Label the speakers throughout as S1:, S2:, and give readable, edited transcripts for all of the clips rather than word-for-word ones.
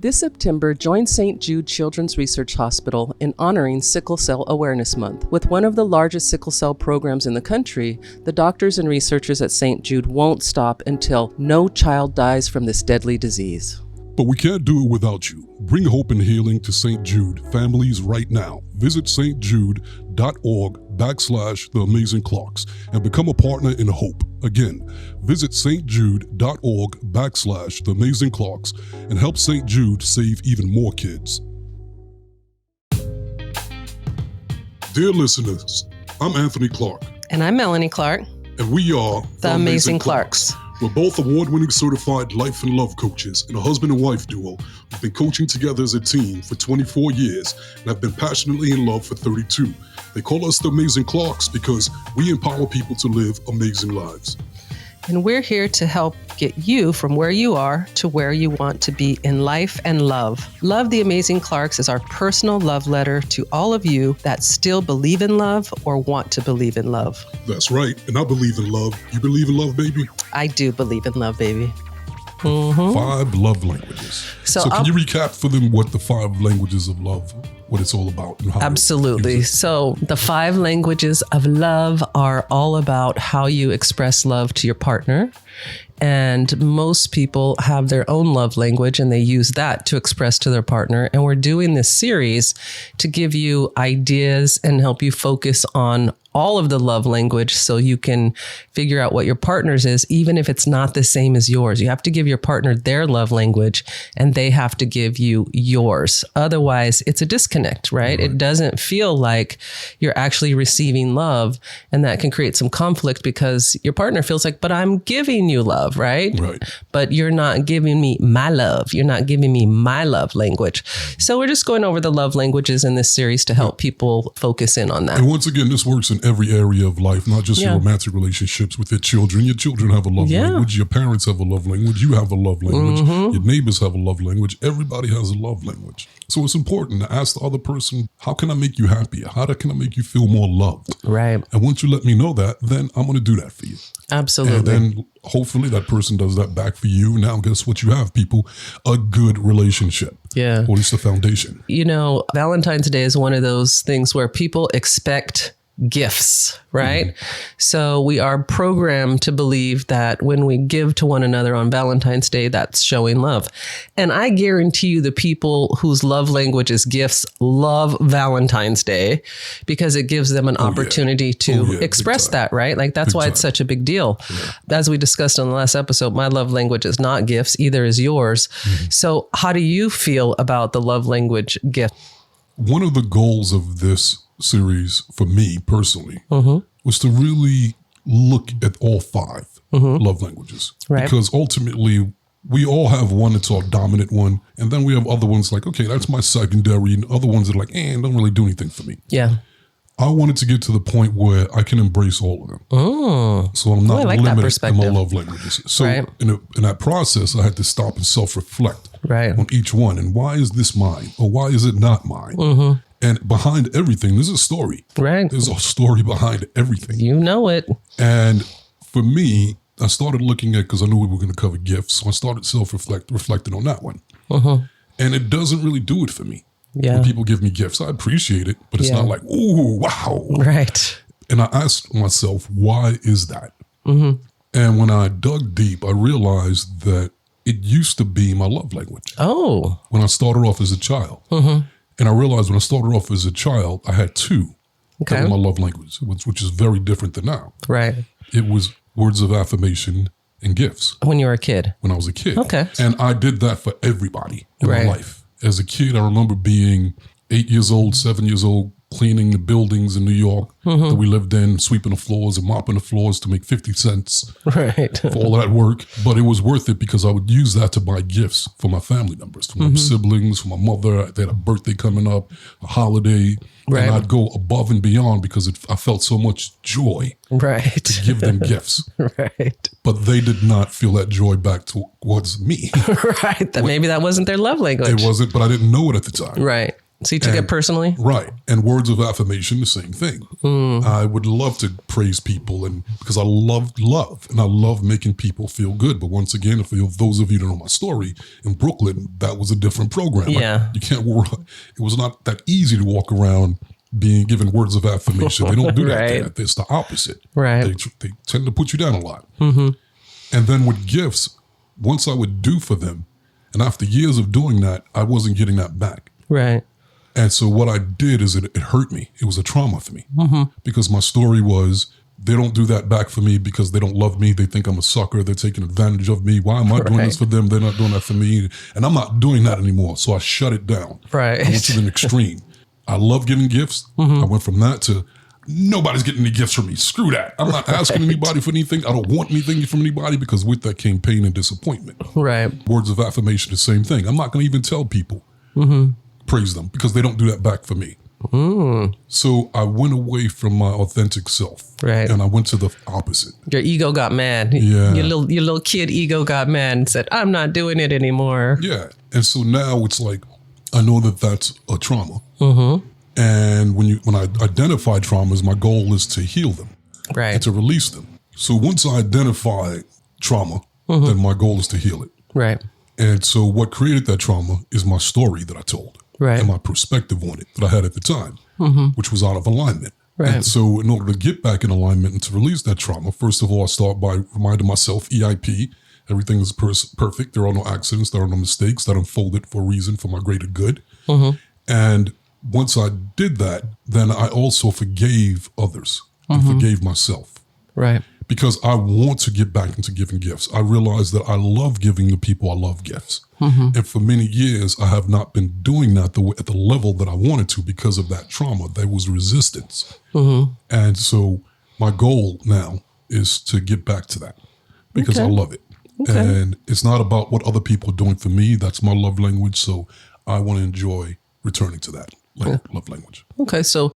S1: This September, join St. Jude Children's Research Hospital in honoring Sickle Cell Awareness Month. With one of the largest sickle cell programs in the country, the doctors and researchers at St. Jude won't stop until no child dies from this deadly disease.
S2: But we can't do it without you. Bring hope and healing to St. Jude families right now. Visit stjude.org/The Amazing Clarks and become a partner in hope. Again, visit stjude.org/The Amazing Clarks and help St. Jude save even more kids. Dear listeners, I'm Anthony Clark.
S1: And I'm Melanie Clark.
S2: And we are
S1: The Amazing Clarks.
S2: We're both award-winning certified life and love coaches and a husband and wife duo who've been coaching together as a team for 24 years and have been passionately in love for 32. They call us the Amazing Clarks because we empower people to live amazing lives.
S1: And we're here to help get you from where you are to where you want to be in life and love. Love the Amazing Clarks is our personal love letter to all of you that still believe in love or want to believe in love.
S2: That's right. And I believe in love. You believe in love, baby?
S1: I do believe in love, baby. Mm-hmm.
S2: 5 love languages.
S1: So
S2: can you recap for them what the 5 languages of love, what it's all about? And how
S1: absolutely. So the 5 languages of love are all about how you express love to your partner. And most people have their own love language and they use that to express to their partner. And we're doing this series to give you ideas and help you focus on all of the love language so you can figure out what your partner's is, even if it's not the same as yours. You have to give your partner their love language and they have to give you yours. Otherwise, it's a disconnect, right? It doesn't feel like you're actually receiving love. And that can create some conflict because your partner feels like, but I'm giving you love, right?
S2: Right.
S1: But you're not giving me my love. You're not giving me my love language. So we're just going over the love languages in this series to help people focus in on that.
S2: And once again, this works in every area of life, not just your romantic relationships with your children. Your children have a love language. Your parents have a love language. You have a love language. Your neighbors have a love language. Everybody has a love language. So it's important to ask the other person, how can I make you happier? How can I make you feel more loved?
S1: Right.
S2: And once you let me know that, then I'm going to do that for you.
S1: Absolutely.
S2: And then hopefully that person does that back for you. Now, guess what you have, people? A good relationship.
S1: Yeah.
S2: Or at least the foundation.
S1: You know, Valentine's Day is one of those things where people expect gifts, right? So we are programmed to believe that when we give to one another on Valentine's Day, that's showing love. And I guarantee you the people whose love language is gifts love Valentine's Day because it gives them an opportunity to express that, right? Like that's why it's such a big deal. As we discussed on the last episode, my love language is not gifts, either is yours. So how do you feel about the love language gift?
S2: One of the goals of this series for me personally was to really look at all 5 love languages, because ultimately we all have one that's our dominant one, and then we have other ones like, okay, that's my secondary, and other ones that are like, don't really do anything for me. I wanted to get to the point where I can embrace all of them. So I'm not limited in my love languages. So in that process, I had to stop and self-reflect on each one. And why is this mine? Or why is it not mine? And behind everything, there's a story. There's a story behind everything.
S1: You know it.
S2: And for me, I started looking at, because I knew we were going to cover gifts, so I started reflecting on that one. And it doesn't really do it for me. When people give me gifts, I appreciate it, but it's not like, ooh, wow. And I asked myself, why is that? And when I dug deep, I realized that it used to be my love language. When I started off as a child. And I realized when I started off as a child, I had 2 that were my love language, which is very different than now. It was words of affirmation and gifts.
S1: When you were a kid?
S2: When I was a kid. And I did that for everybody in my life. As a kid, I remember being 8 years old, 7 years old, cleaning the buildings in New York that we lived in, sweeping the floors and mopping the floors to make 50 cents for all that work. But it was worth it because I would use that to buy gifts for my family members, for my siblings, for my mother. They had a birthday coming up, a holiday. And I'd go above and beyond because I felt so much joy to give them gifts. But they did not feel that joy back towards me.
S1: Maybe that wasn't their love language.
S2: It wasn't, but I didn't know it at the time.
S1: So you took it personally?
S2: Right. And words of affirmation, the same thing. I would love to praise people and because I love and I love making people feel good. But once again, for those of you who know my story, in Brooklyn, that was a different program.
S1: Yeah.
S2: You can't work. It was not that easy to walk around being given words of affirmation. They don't do that
S1: Right.
S2: there. It's the opposite.
S1: Right.
S2: They tend to put you down a lot. And then with gifts, once I would do for them, and after years of doing that, I wasn't getting that back.
S1: Right.
S2: And so what I did is it hurt me. It was a trauma for me because my story was they don't do that back for me because they don't love me. They think I'm a sucker. They're taking advantage of me. Why am I doing this for them? They're not doing that for me. And I'm not doing that anymore. So I shut it down.
S1: Right.
S2: I went to the extreme. I love giving gifts. I went from that to nobody's getting any gifts from me. Screw that. I'm not asking anybody for anything. I don't want anything from anybody because with that came pain and disappointment.
S1: Right.
S2: Words of affirmation, the same thing. I'm not going to even tell people. Praise them because they don't do that back for me. So I went away from my authentic self,
S1: Right.
S2: and I went to the opposite.
S1: Your ego got mad.
S2: Yeah.
S1: Your little kid ego got mad and said, I'm not doing it anymore.
S2: Yeah, and so now it's like I know that that's a trauma, and when I identify traumas, my goal is to heal them and
S1: Right.
S2: to release them. So once I identify trauma, then my goal is to heal it.
S1: Right.
S2: And so what created that trauma is my story that I told.
S1: Right.
S2: And my perspective on it that I had at the time, which was out of alignment.
S1: Right.
S2: And so in order to get back in alignment and to release that trauma, first of all, I start by reminding myself, EIP, everything is perfect. There are no accidents. There are no mistakes that unfolded for a reason for my greater good. And once I did that, then I also forgave others and forgave myself.
S1: Right.
S2: Because I want to get back into giving gifts. I realize that I love giving the people I love gifts. And for many years, I have not been doing that at the level that I wanted to because of that trauma. There was resistance. And so my goal now is to get back to that because I love it. And it's not about what other people are doing for me. That's my love language. So I want to enjoy returning to that love language.
S1: Okay. So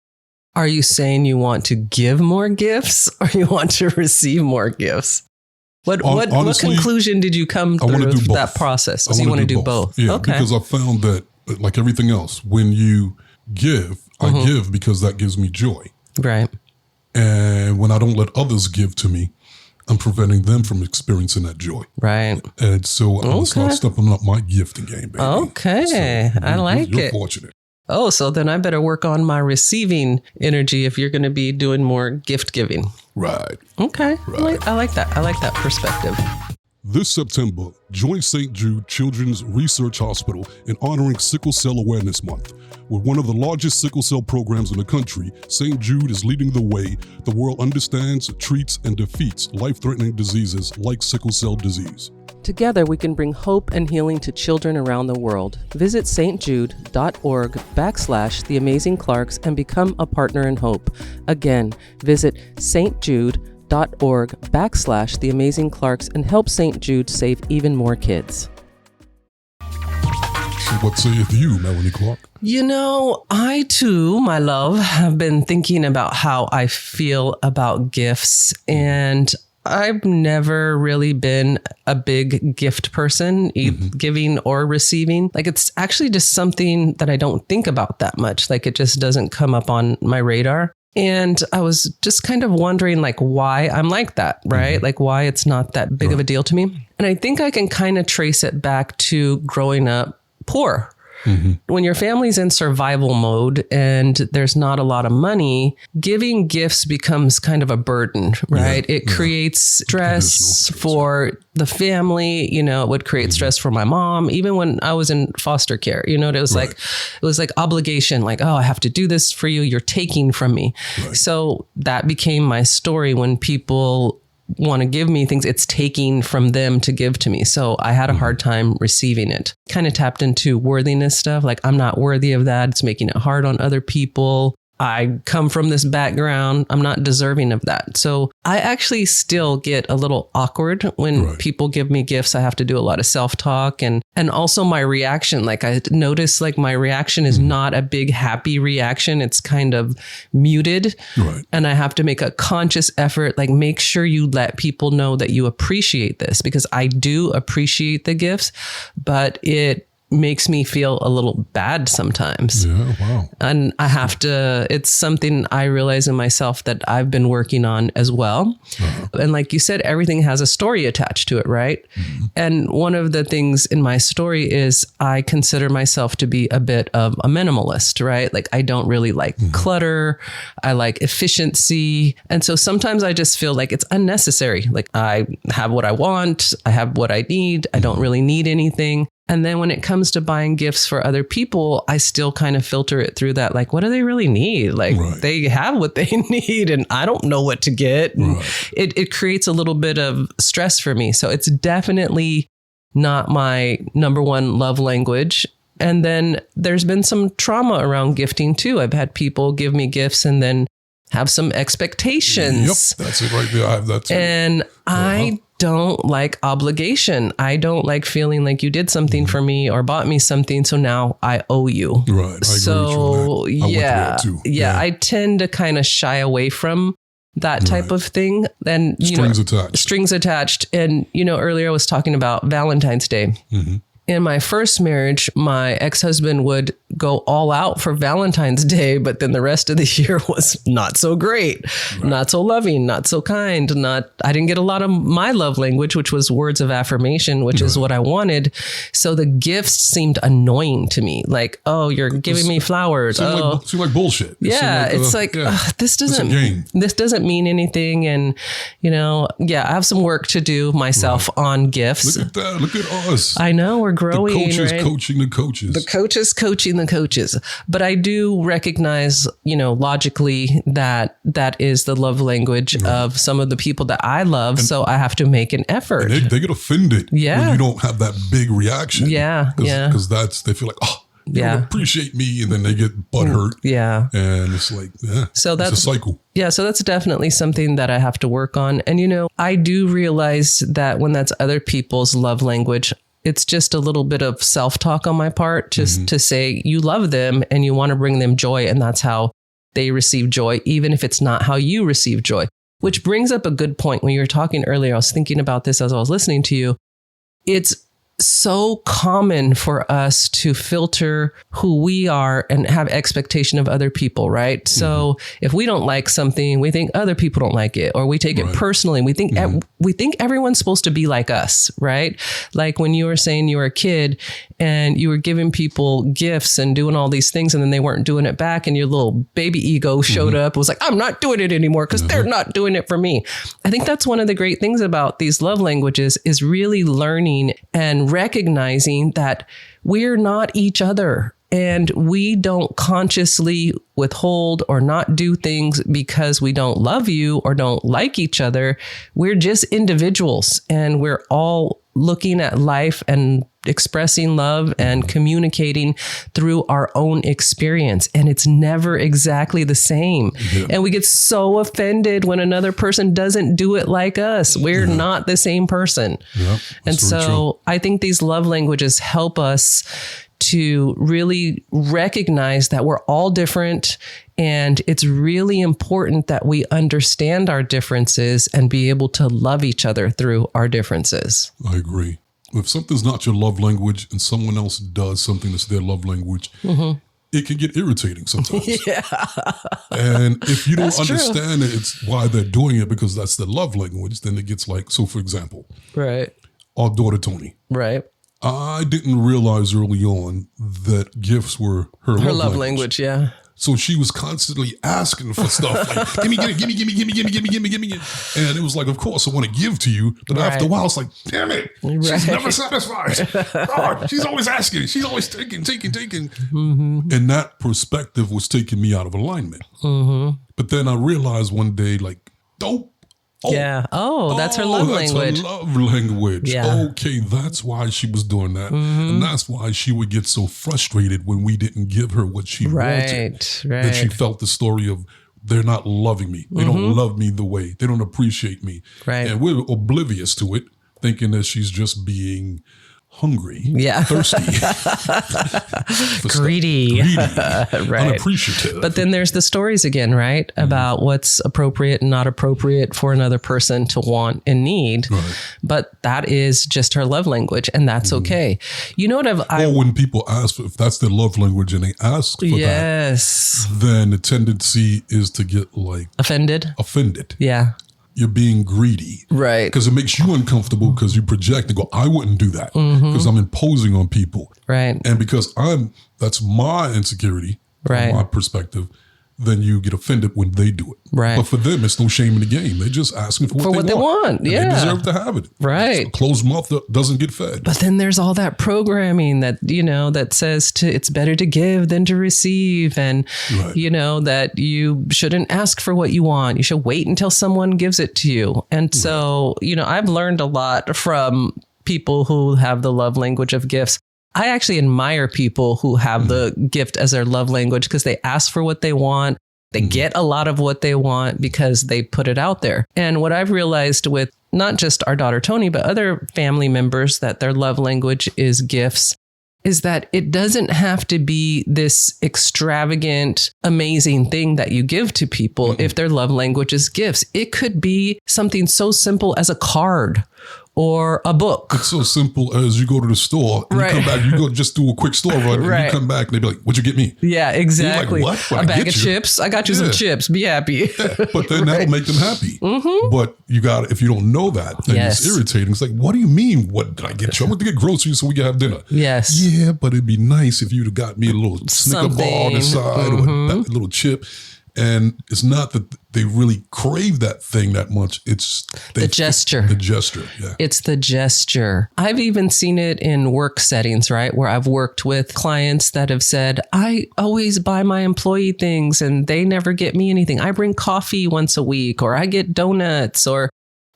S1: are you saying you want to give more gifts or you want to receive more gifts? What conclusion did you come through that process? So you want to do both?
S2: Yeah,
S1: okay.
S2: Because I found that, like everything else, when you give, I give because that gives me joy.
S1: Right.
S2: And when I don't let others give to me, I'm preventing them from experiencing that joy.
S1: Right.
S2: And so I'm going to start stepping up my gifting game, baby.
S1: Okay.
S2: So
S1: I like
S2: you're
S1: it.
S2: Fortunate.
S1: Oh, so then I better work on my receiving energy if you're going to be doing more gift giving.
S2: Right.
S1: Okay.
S2: Right.
S1: I like that. I like that perspective.
S2: This September, join St. Jude Children's Research Hospital in honoring Sickle Cell Awareness Month. With one of the largest sickle cell programs in the country, St. Jude is leading the way. The world understands, treats, and defeats life-threatening diseases like sickle cell disease.
S1: Together, we can bring hope and healing to children around the world. Visit stjude.org/The Amazing Clarks and become a partner in hope. Again, visit stjude.org/The Amazing Clarks and help St. Jude save even more kids.
S2: So what saith you, Melanie Clark?
S1: You know, I too, my love, have been thinking about how I feel about gifts, and I've never really been a big gift person, giving or receiving. Like, it's actually just something that I don't think about that much. Like, it just doesn't come up on my radar. And I was just kind of wondering, like, why I'm like that, right? Like, why it's not that big of a deal to me. And I think I can kind of trace it back to growing up poor. When your family's in survival mode and there's not a lot of money, giving gifts becomes kind of a burden, right? It creates stress for the family. You know, it would create stress for my mom. Even when I was in foster care, you know, it was like obligation, like, oh, I have to do this for you. You're taking from me. So that became my story. When people want to give me things, it's taking from them to give to me. So I had a hard time receiving it. Kind of tapped into worthiness stuff. Like, I'm not worthy of that. It's making it hard on other people. I come from this background. I'm not deserving of that. So I actually still get a little awkward when people give me gifts. I have to do a lot of self-talk and also my reaction. Like, I notice, like, my reaction is not a big happy reaction. It's kind of muted. And I have to make a conscious effort, like, make sure you let people know that you appreciate this, because I do appreciate the gifts, but it makes me feel a little bad sometimes.
S2: Yeah, wow.
S1: And I have to, it's something I realize in myself that I've been working on as well. And like you said, everything has a story attached to it, right? And one of the things in my story is I consider myself to be a bit of a minimalist, right? Like I don't really like clutter. I like efficiency. And so sometimes I just feel like it's unnecessary. Like I have what I want. I have what I need. I don't really need anything. And then when it comes to buying gifts for other people, I still kind of filter it through that, like, what do they really need? Like they have what they need and I don't know what to get. And it creates a little bit of stress for me. So it's definitely not my number one love language. And then there's been some trauma around gifting too. I've had people give me gifts and then have some expectations.
S2: Yep, that's it right there. I have that too.
S1: And I don't like obligation. I don't like feeling like you did something for me or bought me something, so now I owe you.
S2: Right. I
S1: so
S2: agree with you on that.
S1: Yeah, I tend to kind of shy away from that type of thing. And strings attached. And earlier I was talking about Valentine's Day. In my first marriage, my ex-husband would go all out for Valentine's Day, but then the rest of the year was not so great, not so loving, not so kind. I didn't get a lot of my love language, which was words of affirmation, which is what I wanted. So the gifts seemed annoying to me. Like, oh, you're giving me flowers.
S2: Seemed like bullshit.
S1: Yeah, it's like this doesn't mean anything. And I have some work to do myself on gifts.
S2: Look at that. Look at us.
S1: I know we're growing.
S2: The coaches coaching the coaches.
S1: The coaches coaching the coaches. But I do recognize, logically that is the love language of some of the people that I love. And so I have to make an effort.
S2: And they get offended when you don't have that big reaction.
S1: Yeah.
S2: Because they feel like, you don't appreciate me, and then they get butthurt.
S1: Yeah.
S2: And it's like, so that's a cycle.
S1: Yeah. So that's definitely something that I have to work on. And, I do realize that when that's other people's love language, it's just a little bit of self-talk on my part, just to say you love them and you want to bring them joy. And that's how they receive joy, even if it's not how you receive joy, which brings up a good point. When you were talking earlier, I was thinking about this as I was listening to you. It's so common for us to filter who we are and have expectation of other people, right? So if we don't like something, we think other people don't like it, or we take it personally. We think everyone's supposed to be like us, right? Like when you were saying you were a kid and you were giving people gifts and doing all these things, and then they weren't doing it back, and your little baby ego showed up. It was like, I'm not doing it anymore because they're not doing it for me. I think that's one of the great things about these love languages is really learning and recognizing that we're not each other, and we don't consciously withhold or not do things because we don't love you or don't like each other. We're just individuals, and we're all looking at life and expressing love and communicating through our own experience. And it's never exactly the same. And we get so offended when another person doesn't do it like us. We're not the same person. And so I think these love languages help us to really recognize that we're all different. And it's really important that we understand our differences and be able to love each other through our differences.
S2: I agree. If something's not your love language and someone else does something that's their love language, it can get irritating sometimes. And if you don't understand it, it's why they're doing it because that's their love language, then it gets like, so for example, our daughter Tony. I didn't realize early on that gifts were her love language. So she was constantly asking for stuff like, give me. And it was like, of course, I want to give to you. But after a while, it's like, damn it. She's never satisfied. God, she's always asking. She's always taking. And that perspective was taking me out of alignment. But then I realized one day, like,
S1: that's her love language.
S2: Her love language. Okay, that's why she was doing that. And that's why she would get so frustrated when we didn't give her what she wanted. That she felt the story of, they're not loving me. They don't love me the way. They don't appreciate me. And we're oblivious to it, thinking that she's just being hungry,
S1: yeah,
S2: thirsty,
S1: greedy,
S2: right. Unappreciative.
S1: But then there's the stories again, right? About what's appropriate and not appropriate for another person to want and need. Right. But that is just her love language, and that's okay. You know what
S2: or when people ask if that's their love language and they ask for that, then the tendency is to get like offended.
S1: Yeah.
S2: You're being greedy.
S1: Right.
S2: Because it makes you uncomfortable because you project and go, I wouldn't do that because I'm imposing on people.
S1: Right.
S2: And because that's my insecurity,
S1: right,
S2: my perspective, then you get offended when they do it.
S1: Right.
S2: But for them, it's no shame in the game. They're just asking for what they want.
S1: Yeah.
S2: They deserve to have it.
S1: Right.
S2: So a closed mouth doesn't get fed.
S1: But then there's all that programming that, that says it's better to give than to receive. And, that you shouldn't ask for what you want. You should wait until someone gives it to you. And so, I've learned a lot from people who have the love language of gifts. I actually admire people who have the gift as their love language because they ask for what they want. They get a lot of what they want because they put it out there. And what I've realized with not just our daughter, Tony, but other family members that their love language is gifts is that it doesn't have to be this extravagant, amazing thing that you give to people if their love language is gifts. It could be something so simple as a card or a book.
S2: It's so simple as you go to the store and you come back, you go just do a quick store run and you come back and they be like, what'd you get me?
S1: Yeah, exactly.
S2: Like, what?
S1: A bag of chips. I got you some chips. Be happy.
S2: But then that'll make them happy. But if you don't know that, then it's irritating. It's like, what do you mean? What did I get you? I went to get groceries so we can have dinner.
S1: Yes.
S2: Yeah, but it'd be nice if you'd have got me a little Snicker bar on the side or that little chip. And it's not that they really crave that thing that much. It's
S1: the gesture.
S2: The gesture, yeah.
S1: It's the gesture. I've even seen it in work settings, right? Where I've worked with clients that have said, I always buy my employee things and they never get me anything. I bring coffee once a week or I get donuts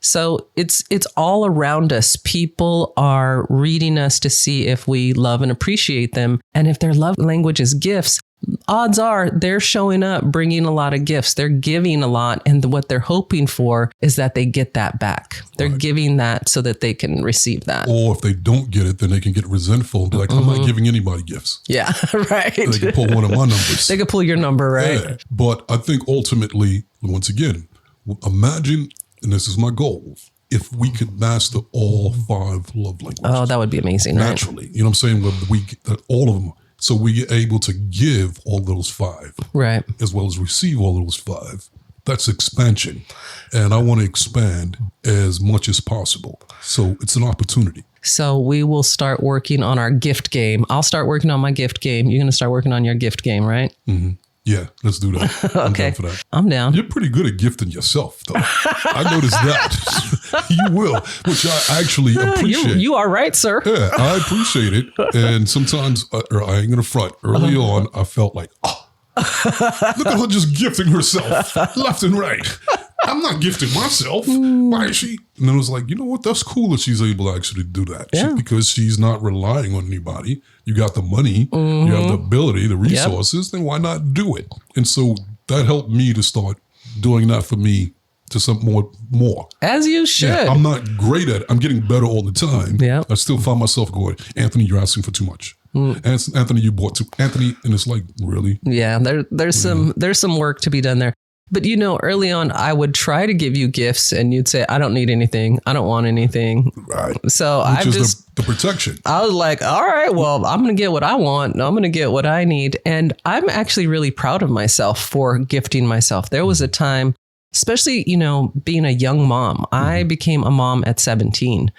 S1: So it's all around us. People are reading us to see if we love and appreciate them. And if their love language is gifts, odds are they're showing up, bringing a lot of gifts. They're giving a lot. And what they're hoping for is that they get that back. They're giving that so that they can receive that.
S2: Or if they don't get it, then they can get resentful and be like, I'm not giving anybody gifts.
S1: Yeah, right.
S2: They can pull one of my numbers.
S1: They can pull your number, right?
S2: Yeah. But I think ultimately, once again, imagine, and this is my goal, if we could master all 5 love languages.
S1: Oh, that would be amazing.
S2: Naturally. Right? You know what I'm saying? All of them. So we're able to give all those 5.
S1: Right.
S2: As well as receive all those 5. That's expansion. And I want to expand as much as possible. So it's an opportunity.
S1: So we will start working on our gift game. I'll start working on my gift game. You're going to start working on your gift game, right?
S2: Mm-hmm. Yeah, let's do that. I'm
S1: okay.
S2: down for that.
S1: I'm down.
S2: You're pretty good at gifting yourself, though. I noticed that. You will, which I actually appreciate.
S1: You are right, sir.
S2: Yeah, I appreciate it. And sometimes, I ain't going to front, early on, I felt like, look at her just gifting herself left and right. I'm not gifting myself. Why is she? And then I was like, you know what? That's cool that she's able to actually do that.
S1: Yeah.
S2: Because she's not relying on anybody. You got the money, you have the ability, the resources, then why not do it? And so that helped me to start doing that for me to some more.
S1: As you should.
S2: Yeah, I'm not great at it. I'm getting better all the time.
S1: Yeah.
S2: I still find myself going, Anthony, you're asking for too much. Anthony, you bought too. Anthony, and it's like, really? Yeah,
S1: there's some work to be done there. But early on, I would try to give you gifts and you'd say, I don't need anything. I don't want anything.
S2: Right.
S1: So
S2: Which is the protection.
S1: I was like, all right, well, I'm going to get what I want. I'm going to get what I need. And I'm actually really proud of myself for gifting myself. There was a time, especially, being a young mom, I became a mom at 17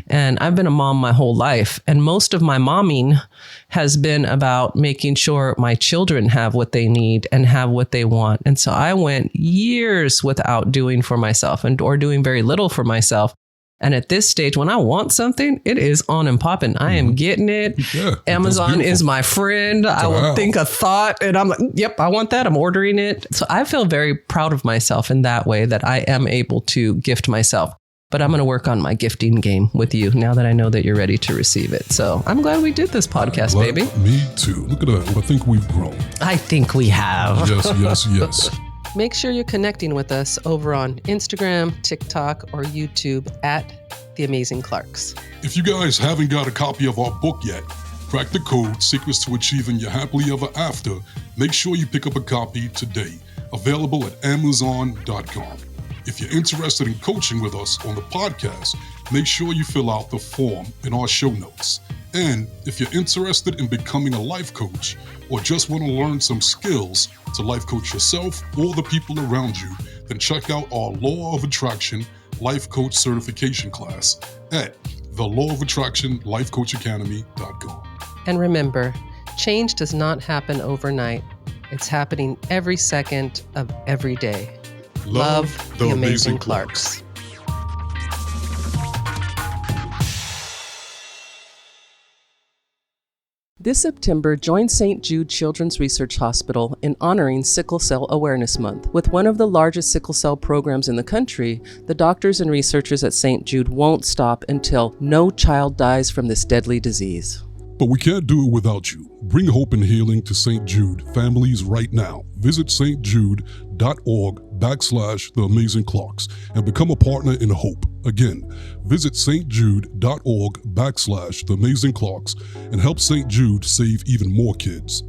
S1: and I've been a mom my whole life. And most of my momming has been about making sure my children have what they need and have what they want. And so I went years without doing for myself or doing very little for myself. And at this stage, when I want something, it is on and popping. I am getting it.
S2: Yeah,
S1: Amazon is my friend. I will think a thought and I'm like, yep, I want that. I'm ordering it. So I feel very proud of myself in that way that I am able to gift myself. But I'm going to work on my gifting game with you now that I know that you're ready to receive it. So I'm glad we did this podcast, baby.
S2: Me too. Look at that. I think we've grown.
S1: I think we have.
S2: Yes.
S1: Make sure you're connecting with us over on Instagram, TikTok, or YouTube at The Amazing Clarks.
S2: If you guys haven't got a copy of our book yet, Crack the Code, Secrets to Achieving Your Happily Ever After, make sure you pick up a copy today. Available at Amazon.com. If you're interested in coaching with us on the podcast, make sure you fill out the form in our show notes. And if you're interested in becoming a life coach or just want to learn some skills to life coach yourself or the people around you, then check out our Law of Attraction Life Coach Certification class at the Law of Attraction LifeCoachAcademy.com.
S1: And remember, change does not happen overnight. It's happening every second of every day. Love the Amazing Clarks. This September, join St. Jude Children's Research Hospital in honoring Sickle Cell Awareness Month. With one of the largest sickle cell programs in the country, the doctors and researchers at St. Jude won't stop until no child dies from this deadly disease.
S2: But we can't do it without you. Bring hope and healing to St. Jude families right now. Visit stjude.org/The Amazing Clarks and become a partner in hope. Again, visit stjude.org/The Amazing Clarks and help St. Jude save even more kids.